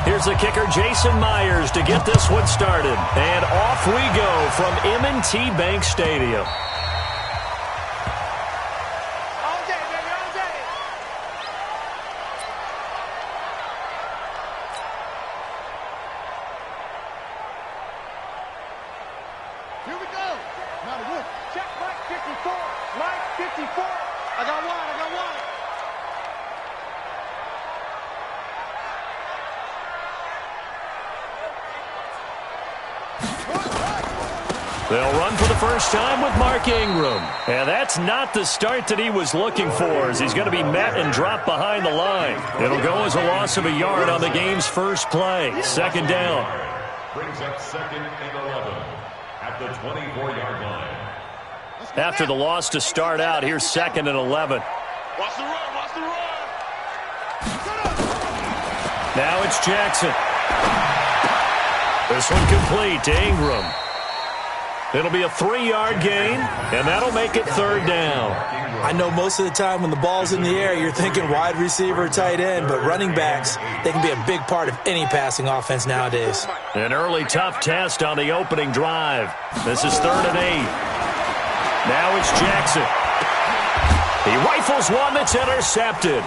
Here's the kicker, Jason Myers, to get this one started. And off we go from M&T Bank Stadium. All day, baby, all day. Here we go. Now the roof. Check Mike 54. Mike 54. I got one. They'll run for the first time with Mark Ingram. And that's not the start that he was looking for, as he's going to be met and dropped behind the line. It'll go as a loss of a yard on the game's first play. Second down. Brings up 2nd and 11 at the 24-yard line. After the loss to start out, here's 2nd and 11. Watch the run, watch the run. Now it's Jackson. This one complete to Ingram. It'll be a 3-yard gain, and that'll make it 3rd down. I know most of the time when the ball's in the air, you're thinking wide receiver, tight end, but running backs, they can be a big part of any passing offense nowadays. An early tough test on the opening drive. This is 3rd and 8. Now it's Jackson. He rifles one that's intercepted.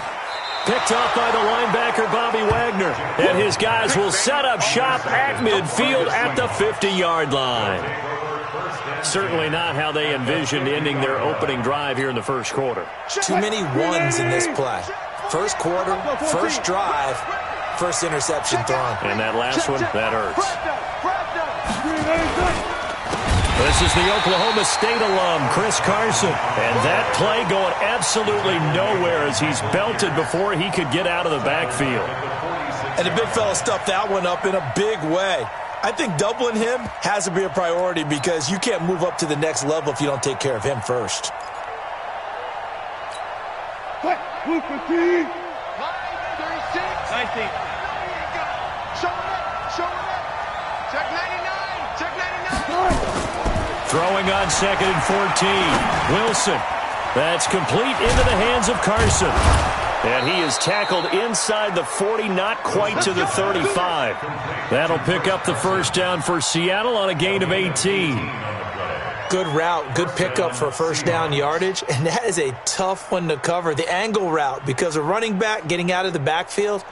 Picked off by the linebacker, Bobby Wagner. And his guys will set up shop at midfield at the 50-yard line. Certainly not how they envisioned ending their opening drive here in the first quarter. Too many ones in this play. First quarter, first drive, first interception thrown. And that last one, that hurts. This is the Oklahoma State alum, Chris Carson. And that play going absolutely nowhere as he's belted before he could get out of the backfield. And the big fella stuffed that one up in a big way. I think doubling him has to be a priority because you can't move up to the next level if you don't take care of him first. What? 9, 36. 19. Show it up. Check 99. Check 99. Throwing on 2nd and 14. Wilson. That's complete into the hands of Carson. And he is tackled inside the 40, not quite to the 35. That'll pick up the first down for Seattle on a gain of 18. Good route, good pickup for first down yardage, and that is a tough one to cover. The angle route, because a running back getting out of the backfield,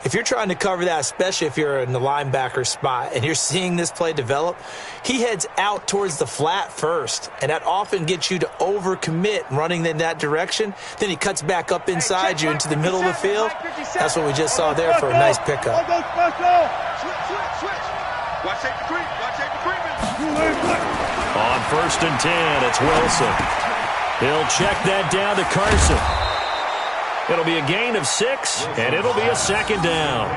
if you're trying to cover that, especially if you're in the linebacker spot and you're seeing this play develop, he heads out towards the flat first, and that often gets you to overcommit running in that direction. Then he cuts back up inside you into the middle of the field. That's what we just saw there for a nice pickup. Switch. Watch safety creep. On 1st and 10, it's Wilson. He'll check that down to Carson. It'll be a gain of 6, and it'll be a 2nd down.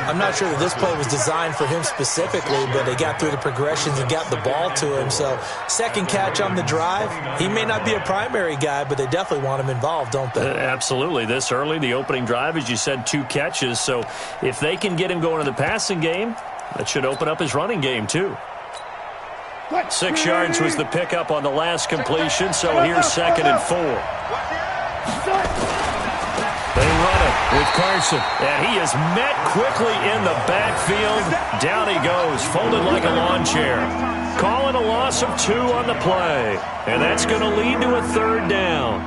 I'm not sure that this play was designed for him specifically, but they got through the progressions and got the ball to him. So, second catch on the drive. He may not be a primary guy, but they definitely want him involved, don't they? Absolutely. This early, the opening drive, as you said, 2 catches. So, if they can get him going in the passing game, that should open up his running game, too. 6 yards was the pickup on the last completion, so here's 2nd and 4. They run it with Carson, and he is met quickly in the backfield. Down he goes, folded like a lawn chair. Calling a loss of 2 on the play, and that's going to lead to a 3rd down.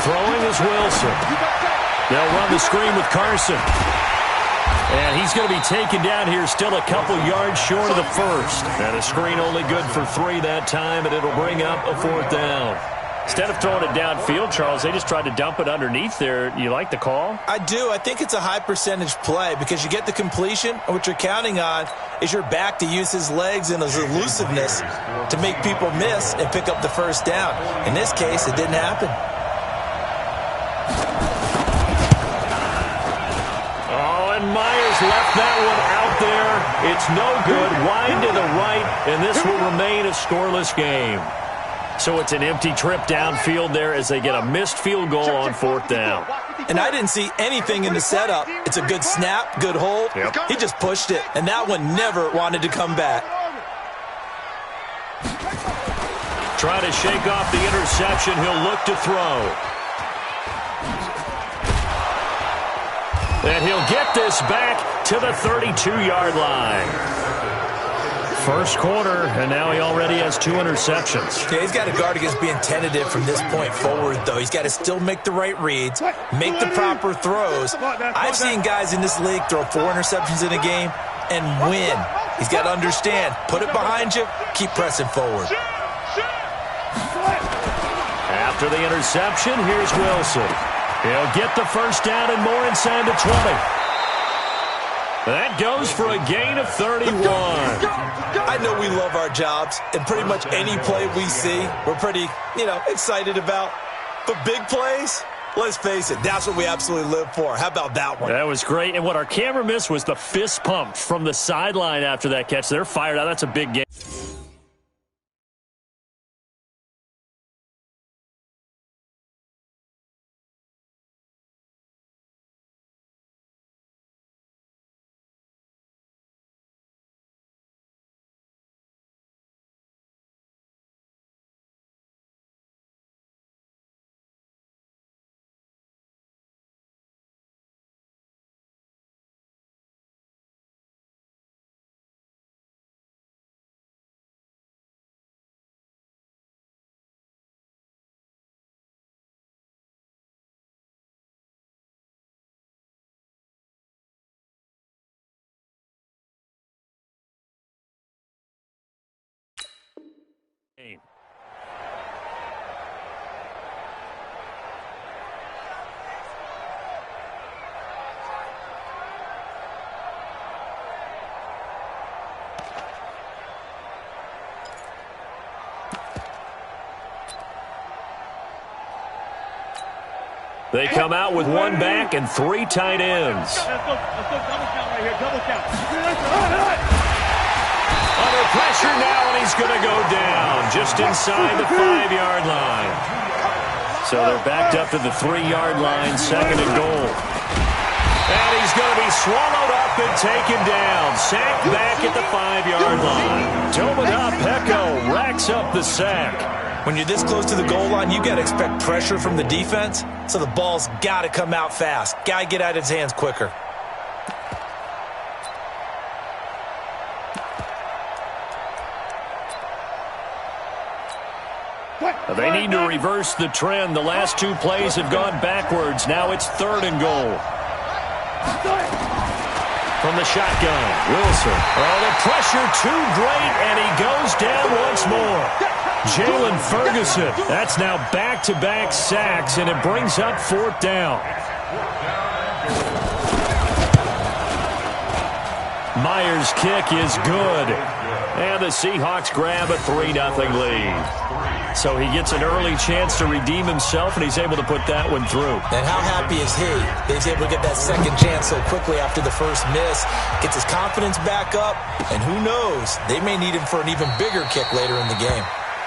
Throwing is Wilson. They'll run the screen with Carson. And he's going to be taken down here still a couple yards short of the first. And a screen only good for 3 that time, and it'll bring up a 4th down. Instead of throwing it downfield, Charles, they just tried to dump it underneath there. You like the call? I do. I think it's a high percentage play because you get the completion, and what you're counting on is your back to use his legs and his elusiveness to make people miss and pick up the first down. In this case, it didn't happen. Oh, and Myers left that one out there. It's no good. Wide to the right, and this will remain a scoreless game. So it's an empty trip downfield there as they get a missed field goal on 4th down. And I didn't see anything in the setup. It's a good snap, good hold. Yep. He just pushed it, and that one never wanted to come back. Try to shake off the interception. He'll look to throw. And he'll get this back to the 32-yard line. First quarter, and now he already has 2 interceptions. Yeah, he's got to guard against being tentative from this point forward, though. He's got to still make the right reads, make the proper throws. I've seen guys in this league throw 4 interceptions in a game and win. He's got to understand, put it behind you, keep pressing forward. After the interception, here's Wilson. He'll get the first down and more inside the 20. That goes for a gain of 31. I know we love our jobs, and pretty much any play we see, we're pretty, excited about. But big plays, let's face it, that's what we absolutely live for. How about that one? That was great, and what our camera missed was the fist pump from the sideline after that catch. They're fired out. That's a big game. They come out with 1 back and 3 tight ends. Let's go double count right here, double count. Under pressure now, and he's going to go down just inside the 5-yard line. So they're backed up to the 3-yard line, 2nd and goal. And he's going to be swallowed up and taken down. Sacked back at the 5-yard line. Tobin Pecco racks up the sack. When you're this close to the goal line, you got to expect pressure from the defense, so the ball's got to come out fast. Got to get out of his hands quicker. They need to reverse the trend. The last 2 plays have gone backwards. Now it's 3rd and goal. From the shotgun, Wilson. Oh, the pressure too great, and he goes down once more. Jalen Ferguson. That's now back-to-back sacks, and it brings up 4th down. Myers' kick is good. And the Seahawks grab a 3-0 lead. So he gets an early chance to redeem himself, and he's able to put that one through. And how happy is he? He's able to get that second chance so quickly after the first miss. Gets his confidence back up, and who knows, they may need him for an even bigger kick later in the game.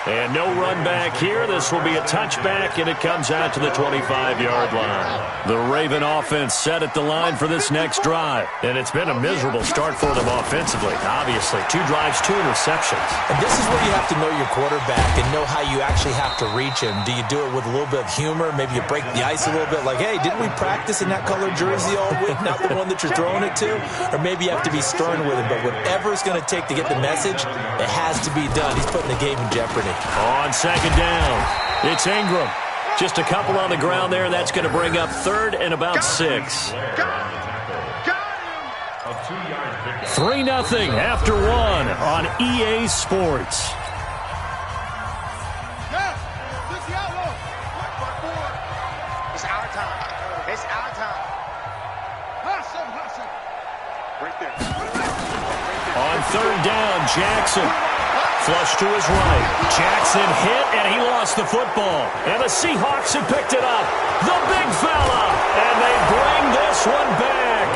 And no run back here. This will be a touchback, and it comes out to the 25-yard line. The Raven offense set at the line for this next drive. And it's been a miserable start for them offensively, obviously. 2 drives, 2 interceptions. And this is where you have to know your quarterback and know how you actually have to reach him. Do you do it with a little bit of humor? Maybe you break the ice a little bit like, hey, didn't we practice in that colored jersey all week, not the one that you're throwing it to? Or maybe you have to be stern with him. But whatever it's going to take to get the message, it has to be done. He's putting the game in jeopardy. On 2nd down, it's Ingram. Just a couple on the ground there. That's going to bring up 3rd and about 6. 3-0 after 1 on EA Sports. It's our time. It's our time. Right there. On 3rd down, Jackson. Flush to his right. Jackson hit, and he lost the football. And the Seahawks have picked it up. The big fella. And they bring this one back.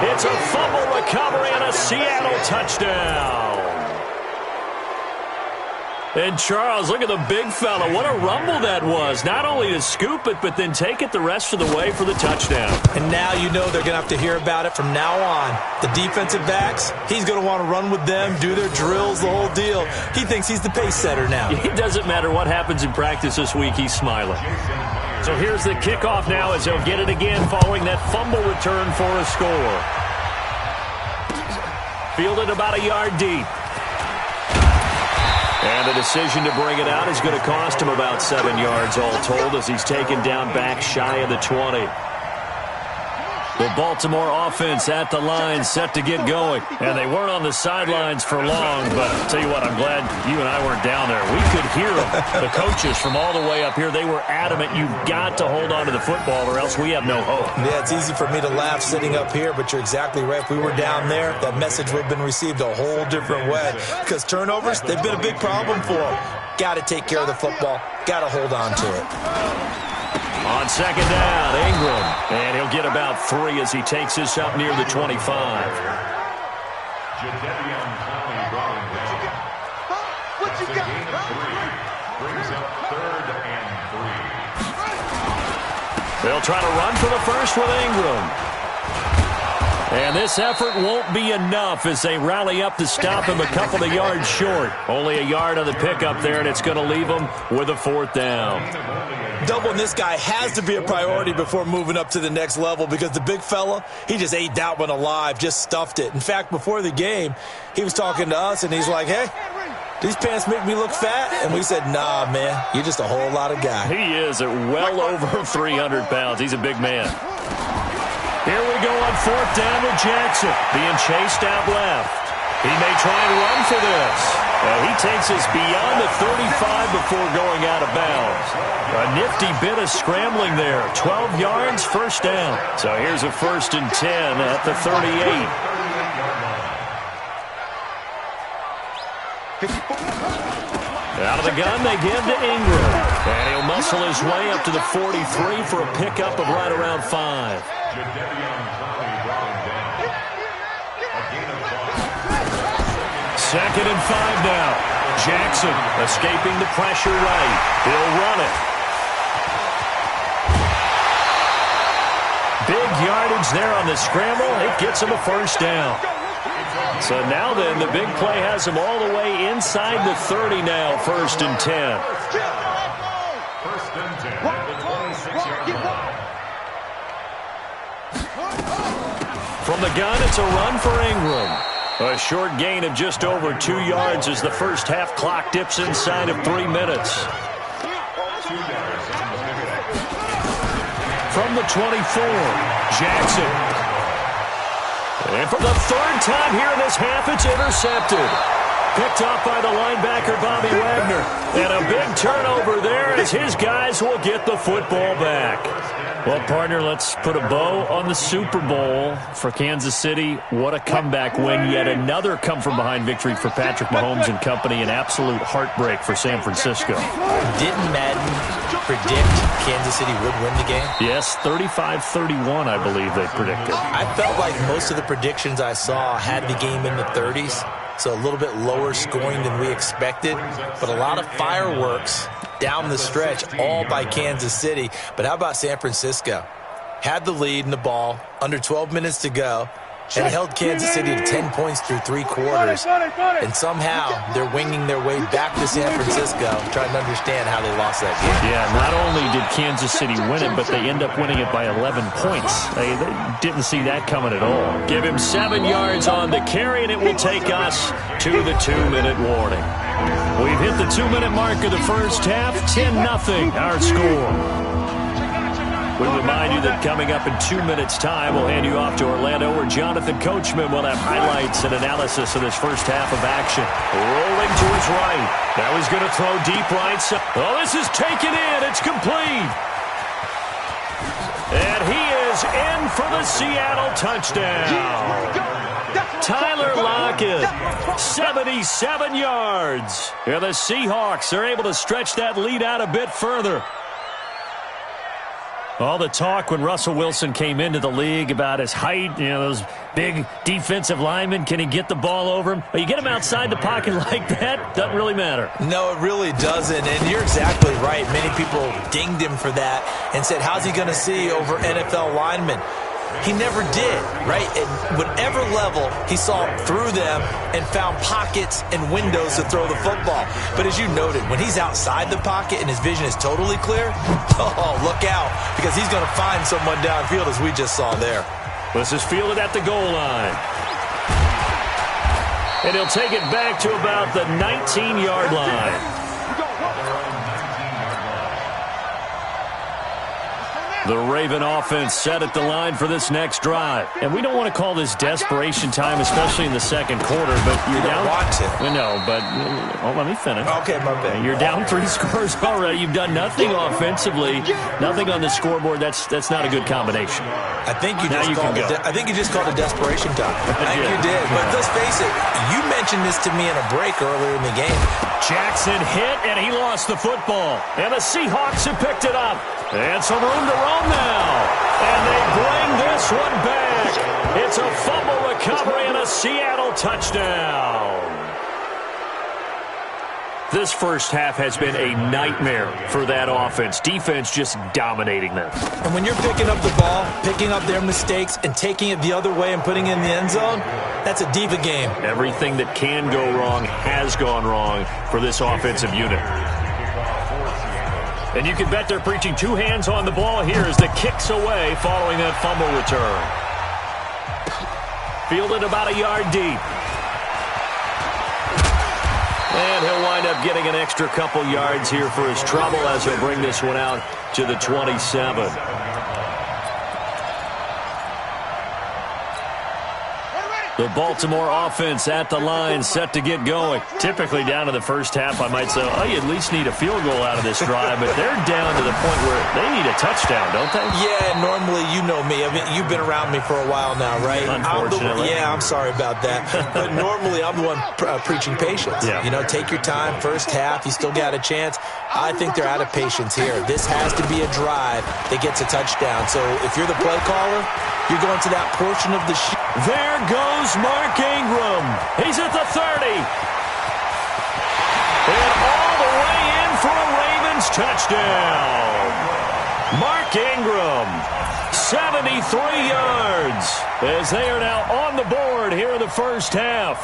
It's a fumble recovery and a Seattle touchdown. And Charles, look at the big fella. What a rumble that was. Not only to scoop it, but then take it the rest of the way for the touchdown. And now you know they're going to have to hear about it from now on. The defensive backs, he's going to want to run with them, do their drills, the whole deal. He thinks he's the pace setter now. It doesn't matter what happens in practice this week. He's smiling. So here's the kickoff now as they'll get it again following that fumble return for a score. Fielded about a yard deep. And the decision to bring it out is going to cost him about 7 yards all told as he's taken down back shy of the 20. The Baltimore offense at the line set to get going. And they weren't on the sidelines for long, but I'll tell you what, I'm glad you and I weren't down there. We could hear them. The coaches from all the way up here, they were adamant, you've got to hold on to the football or else we have no hope. Yeah, it's easy for me to laugh sitting up here, but you're exactly right. If we were down there, that message would have been received a whole different way. Because turnovers, they've been a big problem for them. Got to take care of the football. Got to hold on to it. On second down, Ingram. And he'll get about 3 as he takes this up near the 25. What you got? Brings up 3rd and 3. They'll try to run for the first with Ingram. And this effort won't be enough as they rally up to stop him a couple of yards short. Only a yard on the pickup there, and it's going to leave him with a 4th down. Doubling this guy has to be a priority before moving up to the next level because the big fella, he just ate that one alive, just stuffed it. In fact, before the game, he was talking to us, and he's like, hey, these pants make me look fat? And we said, nah, man, you're just a whole lot of guy. He is at well over 300 pounds. He's a big man. Here we go on 4th down with Jackson, being chased out left. He may try and run for this. He takes us beyond the 35 before going out of bounds. A nifty bit of scrambling there. 12 yards, 1st down. So here's a 1st and 10 at the 38. Out of the gun, they give to Ingram. And he'll muscle his way up to the 43 for a pickup of right around 5. Second and 5 now. Jackson escaping the pressure right. He'll run it. Big yardage there on the scramble. It gets him a 1st down. So now then, the big play has him all the way inside the 30 now, 1st and 10. 1st and 10 at the 26-yard line. From the gun, it's a run for Ingram. A short gain of just over 2 yards as the first half clock dips inside of 3 minutes. From the 24, Jackson. And for the 3rd time here in this half, it's intercepted. Picked off by the linebacker, Bobby Wagner. And a big turnover there as his guys will get the football back. Well, partner, let's put a bow on the Super Bowl for Kansas City. What a comeback win. Yet another come-from-behind victory for Patrick Mahomes and company. An absolute heartbreak for San Francisco. Didn't Madden predict Kansas City would win the game? Yes, 35-31, I believe they predicted. I felt like most of the predictions I saw had the game in the 30s, so a little bit lower scoring than we expected, but a lot of fireworks down the stretch, all by Kansas City. But how about San Francisco? Had the lead in the ball, under 12 minutes to go, and held Kansas City to 10 points through 3 quarters. And somehow they're winging their way back to San Francisco, trying to understand how they lost that game. Yeah, not only did Kansas City win it, but they end up winning it by 11 points. They didn't see that coming at all. Give him 7 yards on the carry, and it will take us to the 2-minute warning. We've hit the 2-minute mark of the first half, 10-0 our score. We remind you that coming up in 2 minutes' time, we'll hand you off to Orlando, where Jonathan Coachman will have highlights and analysis of this first half of action. Rolling to his right. Now he's going to throw deep right side. Oh, this is taken in. It's complete. And he is in for the Seattle touchdown. Tyler Lockett, 77 yards. And the Seahawks are able to stretch that lead out a bit further. All the talk when Russell Wilson came into the league about his height, those big defensive linemen, can he get the ball over him? Well, you get him outside the pocket like that, doesn't really matter. No, it really doesn't, and you're exactly right. Many people dinged him for that and said, how's he going to see over NFL linemen? He never did, right? At whatever level, he saw through them and found pockets and windows to throw the football. But as you noted, when he's outside the pocket and his vision is totally clear, oh, look out, because he's going to find someone downfield, as we just saw there. This is fielded at the goal line. And he'll take it back to about the 19-yard line. The Raven offense set at the line for this next drive. And we don't want to call this desperation time, especially in the second quarter, but you're down. Want to. No, but let me finish. Okay, my bad. You're down 3 scores already. You've done nothing offensively, nothing on the scoreboard. That's not a good combination. I think you just called it desperation time. I think you did. But let's face it, you mentioned this to me in a break earlier in the game. Jackson hit, and he lost the football. And the Seahawks have picked it up. And some room to roam now. And they bring this one back. It's a fumble recovery and a Seattle touchdown. This first half has been a nightmare for that offense. Defense just dominating them. And when you're picking up the ball, picking up their mistakes, and taking it the other way and putting it in the end zone, that's a diva game. Everything that can go wrong has gone wrong for this offensive unit. And you can bet they're preaching 2 hands on the ball here as the kick's away following that fumble return. Fielded about a yard deep. And he'll wind up getting an extra couple yards here for his trouble as he'll bring this one out to the 27. The Baltimore offense at the line, set to get going. Typically down to the first half, I might say, oh, you at least need a field goal out of this drive, but they're down to the point where they need a touchdown, don't they? Yeah, normally, you know me. I mean, you've been around me for a while now, right? Unfortunately. I'm sorry about that. But normally, I'm the one preaching patience. Yeah. You know, take your time. First half, you still got a chance. I think they're out of patience here. This has to be a drive that gets a touchdown. So if you're the play caller, you're going to that portion of the There goes Mark Ingram. He's at the 30. And all the way in for a Ravens touchdown. Mark Ingram, 73 yards, as they are now on the board here in the first half.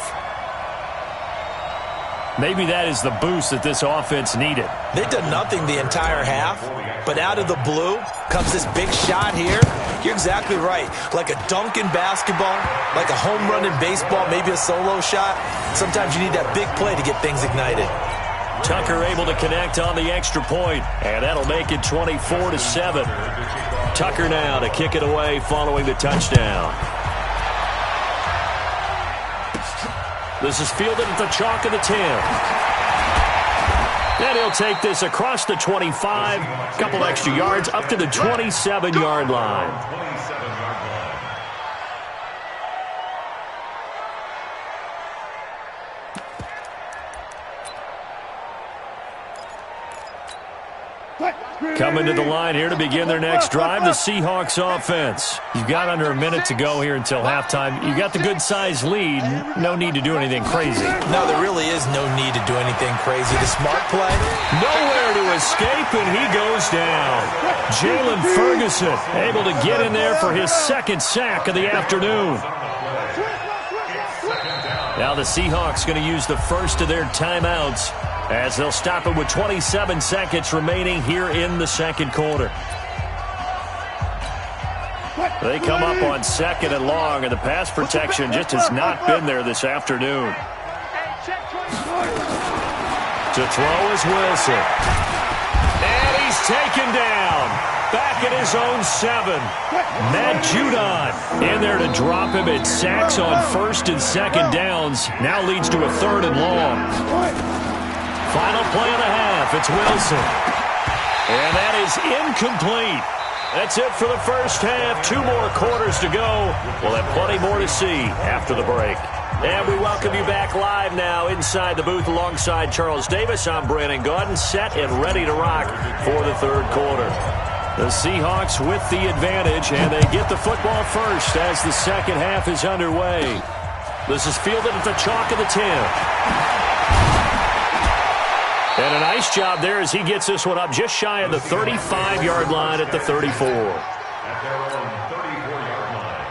Maybe that is the boost that this offense needed. They've done nothing the entire half, but out of the blue comes this big shot here. You're exactly right. Like a dunk in basketball, like a home run in baseball, maybe a solo shot. Sometimes you need that big play to get things ignited. Tucker able to connect on the extra point, and that'll make it 24-7. Tucker now to kick it away following the touchdown. This is fielded at the chalk of the 10. And he'll take this across the 25, a couple extra yards, up to the 27-yard line. Coming to the line here to begin their next drive, the Seahawks offense. You've got under a minute to go here until halftime. You got the good-sized lead. No need to do anything crazy. No, there really is no need to do anything crazy. The smart play. Nowhere to escape, and he goes down. Jalen Ferguson able to get in there for his second sack of the afternoon. Now the Seahawks going to use the first of their timeouts as they'll stop it with 27 seconds remaining here in the second quarter. They come up on second and long, and the pass protection just has not been there this afternoon. To throw is Wilson. And he's taken down. Back at his own 7. Matt Judon in there to drop him. It sacks on first and second downs. Now leads to a third and long. Final play of the half. It's Wilson. And that is incomplete. That's it for the first half. 2 more quarters to go. We'll have plenty more to see after the break. And we welcome you back live now inside the booth alongside Charles Davis. I'm Brandon Gaudin, set and ready to rock for the third quarter. The Seahawks with the advantage, and they get the football first as the second half is underway. This is fielded at the chalk of the 10. Nice job there as he gets this one up just shy of the 35-yard line at the 34. At their own 34-yard line.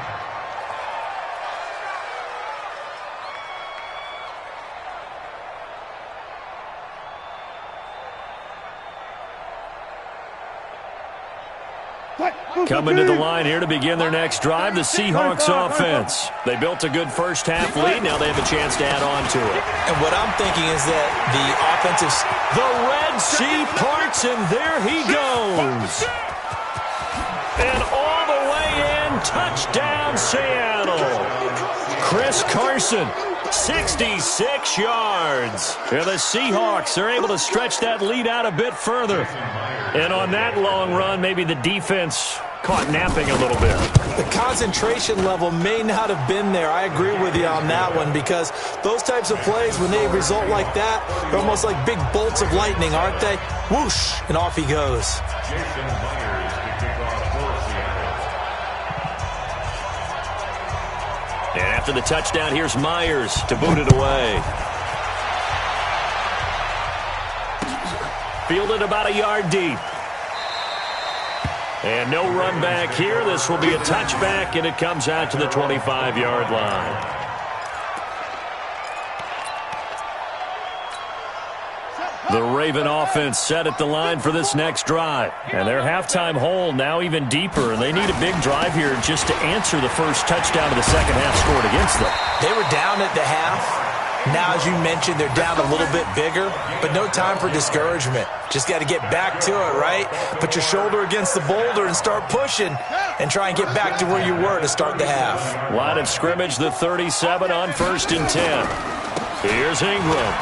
Coming to the line here to begin their next drive, the Seahawks offense. They built a good first-half lead. Now they have a chance to add on to it. And what I'm thinking is that the offensive... The Red Sea parts, and there he goes. And all the way in, touchdown Seattle. Chris Carson, 66 yards. And the Seahawks are able to stretch that lead out a bit further. And on that long run, maybe the defense caught napping a little bit. The concentration level may not have been there. I agree with you on that one, because those types of plays, when they result like that, they're almost like big bolts of lightning, aren't they? Whoosh, and off he goes. Jason Myers to kick off for Seattle. And after the touchdown, here's Myers to boot it away. Fielded about a yard deep. And no run back here. This will be a touchback, and it comes out to the 25-yard line. The Raven offense set at the line for this next drive. And their halftime hole now even deeper, and they need a big drive here just to answer the first touchdown of the second half scored against them. They were down at the half. Now, as you mentioned, they're down a little bit bigger, but no time for discouragement. Just got to get back to it, right? Put your shoulder against the boulder and start pushing and try and get back to where you were to start the half. Line of scrimmage, the 37 on 1st and 10. Here's Ingram.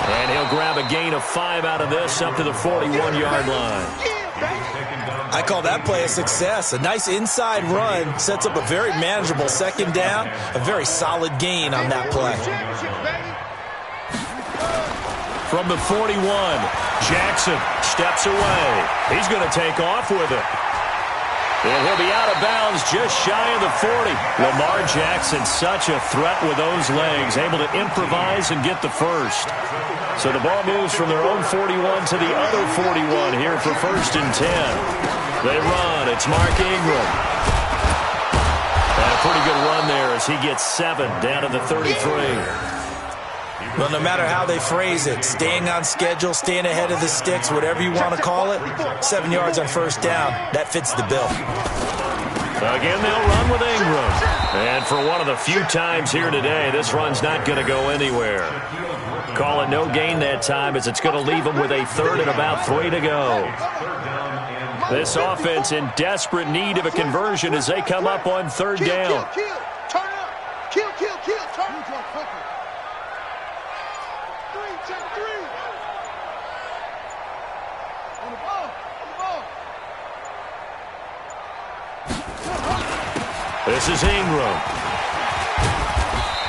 And he'll grab a gain of 5 out of this up to the 41-yard line. I call that play a success. A nice inside run sets up a very manageable second down, a very solid gain on that play. From the 41, Jackson steps away. He's going to take off with it. And he'll be out of bounds just shy of the 40. Lamar Jackson, such a threat with those legs, able to improvise and get the first. So the ball moves from their own 41 to the other 41 here for 1st and 10. They run. It's Mark Ingram. And a pretty good run there as he gets 7 down to the 33. Well, no matter how they phrase it, staying on schedule, staying ahead of the sticks, whatever you want to call it, 7 yards on 1st down, that fits the bill. Again, they'll run with Ingram. And for one of the few times here today, this run's not going to go anywhere. Call it no gain that time, as it's going to leave them with a 3rd and about 3 to go. This offense in desperate need of a conversion as they come up on 3rd down. Turn up. Kill. Turn. Check 3. On the ball. This is Ingram.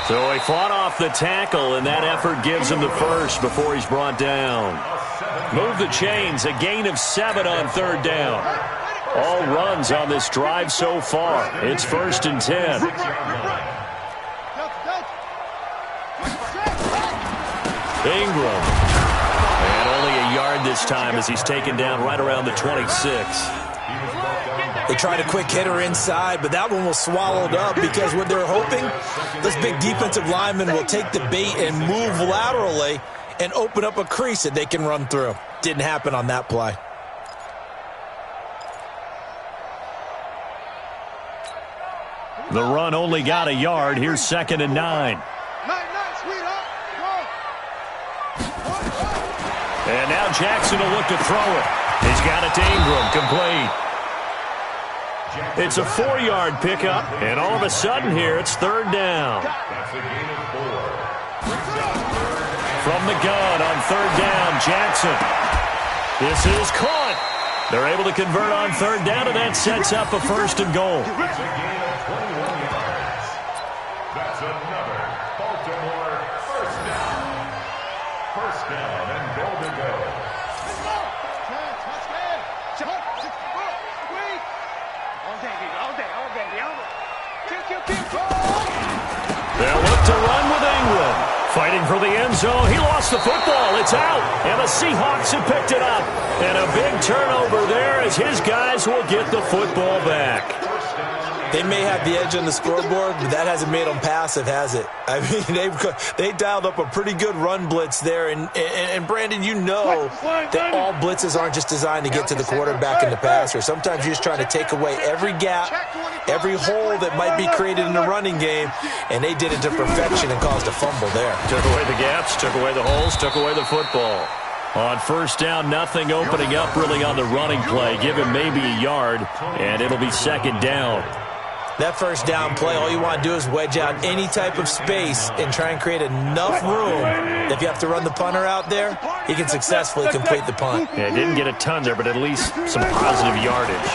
So he fought off the tackle, and that effort gives him the first before he's brought down. Move the chains, a gain of 7 on 3rd down. All runs on this drive so far. It's 1st and 10. Ingram. And only a yard this time as he's taken down right around the 26. They tried a quick hitter inside, but that one was swallowed up because what they're hoping, this big defensive lineman will take the bait and move laterally and open up a crease that they can run through. Didn't happen on that play. The run only got a yard. Here's 2nd and 9. And now Jackson will look to throw it. He's got it to Ingram, complete. It's a 4-yard pickup, and all of a sudden here, it's 3rd down. From the gun on 3rd down, Jackson. This is caught. They're able to convert on 3rd down, and that sets up a 1st and goal. That's a gain of 21 yards. That's another Baltimore 1st down. 1st down and goal to go. They'll look to run with Ingram. Fighting for the end zone. He lost the football. It's out. And the Seahawks have picked it up. And a big turnover there as his guys will get the football back. They may have the edge on the scoreboard, but that hasn't made them passive, has it? I mean, they dialed up a pretty good run blitz there. And Brandon, you know that all blitzes aren't just designed to get to the quarterback and the passer. Sometimes you're just trying to take away every gap, every hole that might be created in the running game, and they did it to perfection and caused a fumble there. Took away the gaps, took away the holes, took away the football. On first down, nothing opening up really on the running play. Give him maybe a yard, and it'll be second down. That first down play, all you want to do is wedge out any type of space and try and create enough room that if you have to run the punter out there, he can successfully complete the punt. Yeah, didn't get a ton there, but at least some positive yardage.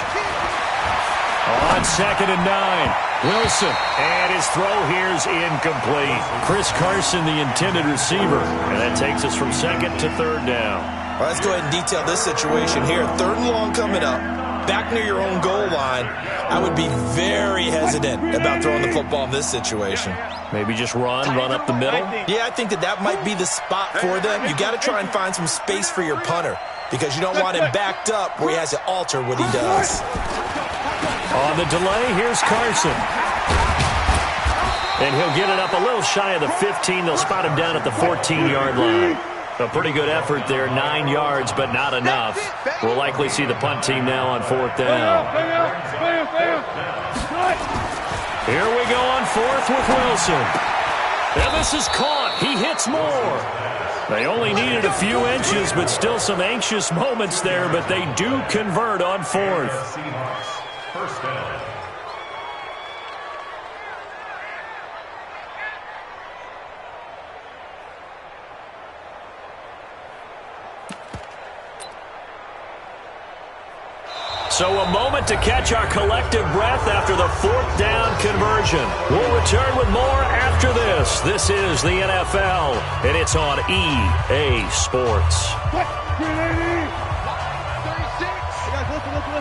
On 2nd and 9, Wilson. And his throw here's incomplete. Chris Carson, the intended receiver. And that takes us from 2nd to 3rd down. All right, let's go ahead and detail this situation here. 3rd and long coming up. Back near your own goal line, I would be very hesitant about throwing the football in this situation. Maybe just run up the middle? Yeah, I think that might be the spot for them. You got to try and find some space for your punter because you don't want him backed up where he has to alter what he does. On the delay, here's Carson. And he'll get it up a little shy of the 15. They'll spot him down at the 14-yard line. A pretty good effort there, 9 yards, but not enough. We'll likely see the punt team now on 4th down. Here we go on 4th with Wilson. And this is caught. He hits more. They only needed a few inches, but still some anxious moments there, but they do convert on 4th. First down. So a moment to catch our collective breath after the 4th down conversion. We'll return with more after this. This is the NFL, and it's on EA Sports. 380. 36. Listen.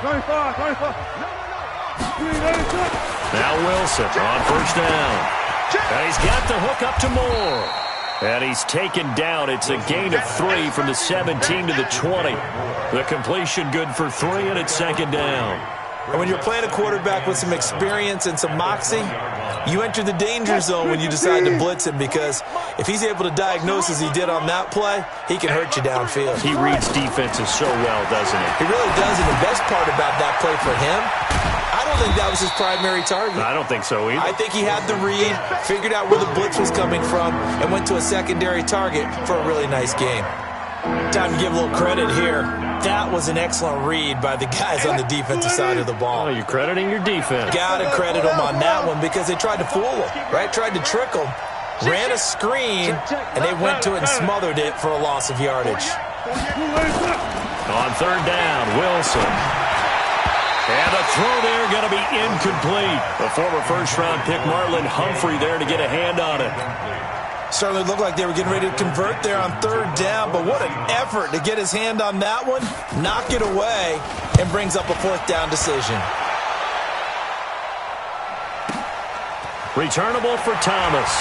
35. 386. Now Wilson on first down. And he's got the hook up to Moore. And he's taken down. It's a gain of 3 from the 17 to the 20. The completion good for 3, and it's 2nd down. And when you're playing a quarterback with some experience and some moxie, you enter the danger zone when you decide to blitz him because if he's able to diagnose as he did on that play, he can hurt you downfield. He reads defenses so well, doesn't he? He really does, and the best part about that play for him, I don't think that was his primary target. I don't think so either. I think he had the read, figured out where the blitz was coming from, and went to a secondary target for a really nice game. Time to give a little credit here. That was an excellent read by the guys on the defensive side of the ball. Oh, you're crediting your defense. Got to credit them on that one because they tried to fool him, right? Tried to trick him. Ran a screen, and they went to it and smothered it for a loss of yardage. On 3rd down, Wilson. And the throw there going to be incomplete. The former first-round pick Marlon Humphrey there to get a hand on it. Certainly looked like they were getting ready to convert there on 3rd down, but what an effort to get his hand on that one, knock it away, and brings up a 4th down decision. Returnable for Thomas.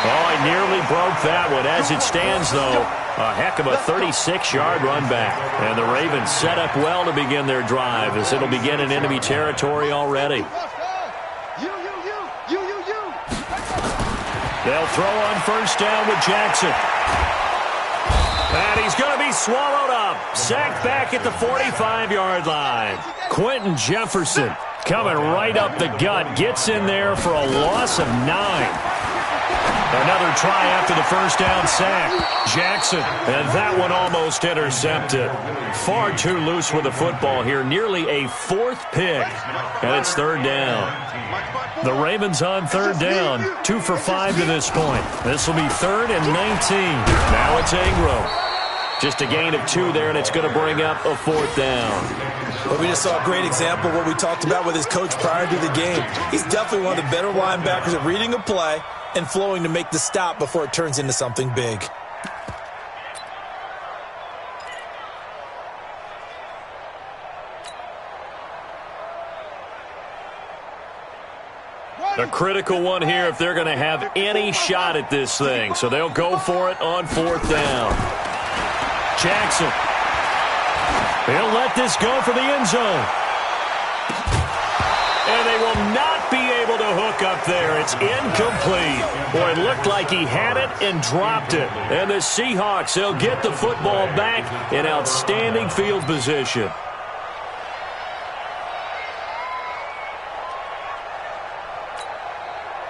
Oh, he nearly broke that one. As it stands, though, a heck of a 36-yard run back. And the Ravens set up well to begin their drive as it'll begin in enemy territory already. They'll throw on first down with Jackson. And he's going to be swallowed up. Sacked back at the 45-yard line. Quentin Jefferson coming right up the gut. Gets in there for a loss of 9. Another try after the first down sack. Jackson, and that one almost intercepted. Far too loose with the football here. Nearly a 4th pick, and it's 3rd down. The Ravens on 3rd down. 2 for 5 to this point. This will be 3rd and 19. Now it's Ingram. Just a gain of 2 there, and it's going to bring up a 4th down. But we just saw a great example of what we talked about with his coach prior to the game. He's definitely one of the better linebackers at reading a play and flowing to make the stop before it turns into something big. A critical one here if they're going to have any shot at this thing. So they'll go for it on 4th down. Jackson. He'll let this go for the end zone. And they will not be able to hook up there. It's incomplete. Boy, it looked like he had it and dropped it. And the Seahawks, they'll get the football back in outstanding field position.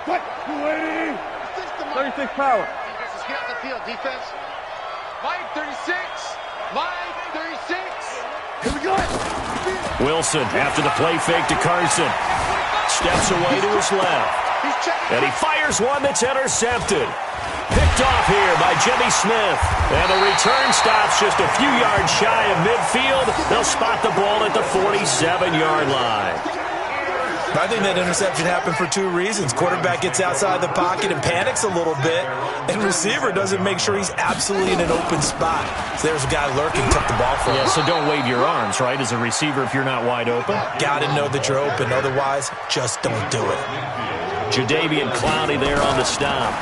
Quick, 36 power. Defense is here on the field. Defense. Mike 36. Mike 36. Here we go. Wilson, after the play fake to Carson, steps away to his left. And he fires one that's intercepted. Picked off here by Jimmy Smith. And the return stops just a few yards shy of midfield. They'll spot the ball at the 47-yard line. I think that interception happened for 2 reasons. Quarterback gets outside the pocket and panics a little bit, and receiver doesn't make sure he's absolutely in an open spot. So there's a guy lurking, took the ball from him. Yeah, so don't wave your arms, right, as a receiver if you're not wide open? Got to know that you're open. Otherwise, just don't do it. Jadeveon Clowney there on the stop.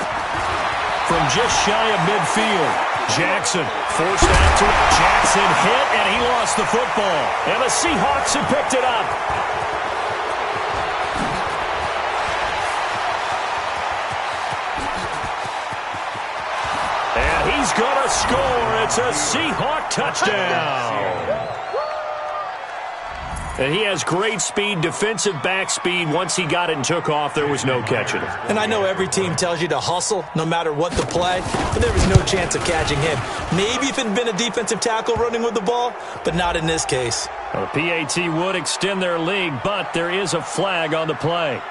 From just shy of midfield, Jackson forced out to it. Jackson hit, and he lost the football. And the Seahawks have picked it up. And he's going to score. It's a Seahawk touchdown. And he has great speed, defensive back speed. Once he got it and took off, there was no catching it. And I know every team tells you to hustle no matter what the play, but there was no chance of catching him. Maybe if it had been a defensive tackle running with the ball, but not in this case. Well, the PAT would extend their lead, but there is a flag on the play.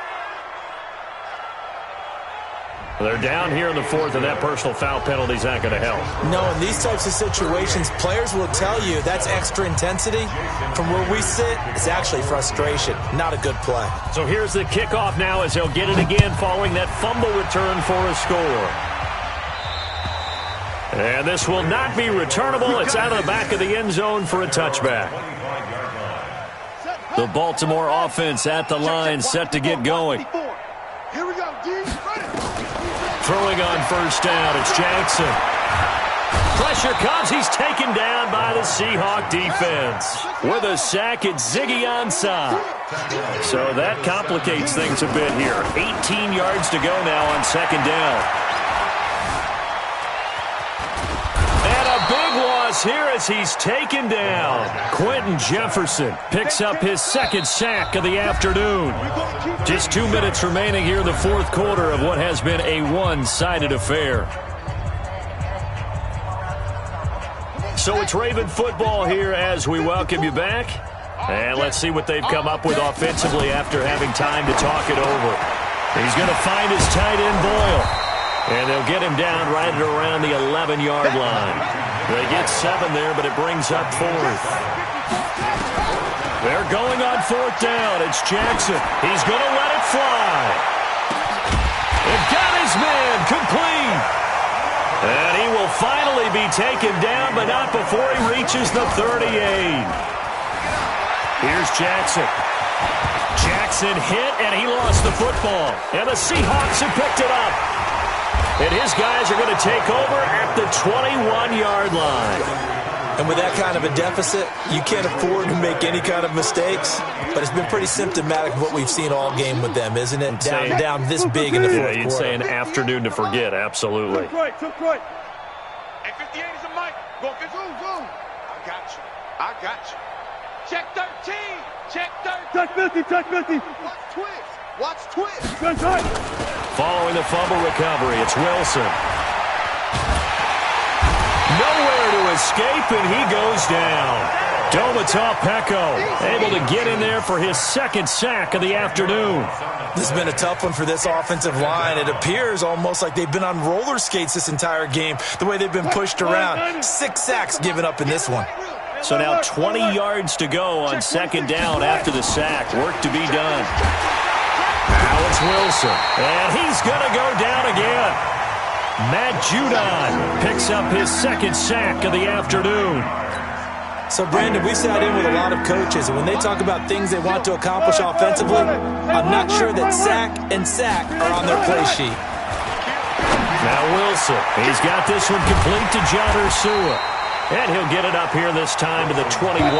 They're down here in the 4th, and that personal foul penalty is not going to help. No, in these types of situations, players will tell you that's extra intensity. From where we sit, it's actually frustration, not a good play. So here's the kickoff now as they'll get it again following that fumble return for a score. And this will not be returnable. It's out of the back of the end zone for a touchback. The Baltimore offense at the line, set to get going. Here we go, D. Throwing on 1st down, it's Jackson. Pressure comes, he's taken down by the Seahawk defense. With a sack, it's Ziggy Ansah. So that complicates things a bit here. 18 yards to go now on 2nd down. And a big loss here as he's taken down. Quentin Jefferson picks up his 2nd sack of the afternoon. Just 2 minutes remaining here in the 4th quarter of what has been a one-sided affair. So it's Raven football here as we welcome you back. And let's see what they've come up with offensively after having time to talk it over. He's going to find his tight end Boyle. And they'll get him down right at around the 11-yard line. They get 7 there, but it brings up 4th. They're going on 4th down. It's Jackson. He's going to let it fly. It got his man complete. And he will finally be taken down, but not before he reaches the 38. Here's Jackson. Jackson hit, and he lost the football. And the Seahawks have picked it up. And his guys are going to take over at the 21-yard line. And with that kind of a deficit, you can't afford to make any kind of mistakes. But it's been pretty symptomatic of what we've seen all game with them, isn't it? Down this big in the 4th quarter. You'd say an afternoon to forget, absolutely. Took right. Hey, 58 is a mic. Go, zoom. I got you. Check 13. Check 50. Watch twist. Good time. Following the fumble recovery, it's Wilson. Nowhere to escape, and he goes down. Domata Peko able to get in there for his 2nd sack of the afternoon. This has been a tough one for this offensive line. It appears almost like they've been on roller skates this entire game, the way they've been pushed around. 6 sacks given up in this one. So now 20 yards to go on 2nd down after the sack. Work to be done. Now it's Wilson, and he's going to go down again. Matt Judon picks up his 2nd sack of the afternoon. So, Brandon, we sat in with a lot of coaches, and when they talk about things they want to accomplish offensively, I'm not sure that sack and sack are on their play sheet. Now Wilson, he's got this one complete to John Ursua. And he'll get it up here this time to the 21.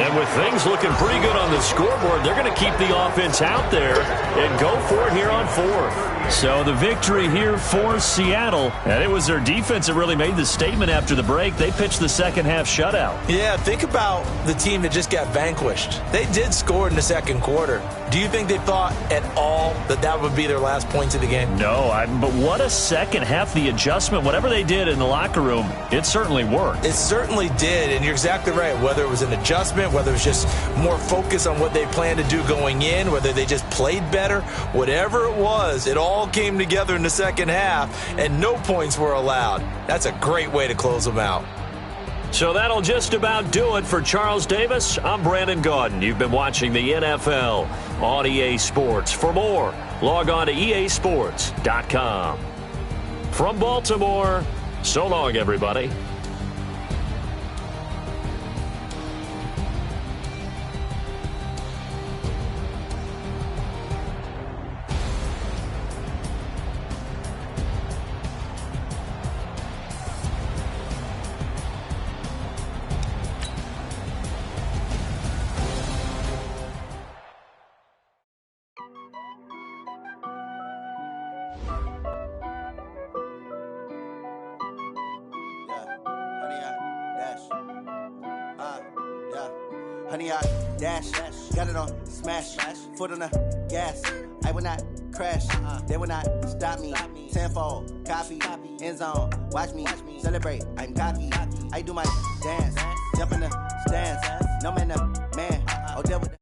And with things looking pretty good on the scoreboard, they're going to keep the offense out there and go for it here on fourth. So the victory here for Seattle. And it was their defense that really made the statement after the break. They pitched the second half shutout. Yeah, think about the team that just got vanquished. They did score in the second quarter. Do you think they thought at all that that would be their last points of the game? No, but what a second half. The adjustment, whatever they did in the locker room, it certainly worked. It certainly did, and you're exactly right. Whether it was an adjustment, whether it was just more focus on what they planned to do going in, whether they just played better, whatever it was, it all came together in the second half, and no points were allowed. That's a great way to close them out. So that'll just about do it for Charles Davis. I'm Brandon Gaudin. You've been watching the NFL on EA Sports. For more, log on to easports.com. From Baltimore, so long, everybody. Honey, I dash, got it on smash, foot on the gas. I will not crash, they will not stop me. Tenfold, copy, end zone, watch me celebrate. I'm cocky, I do my dance, jump in the stands. No man, man, oh, devil.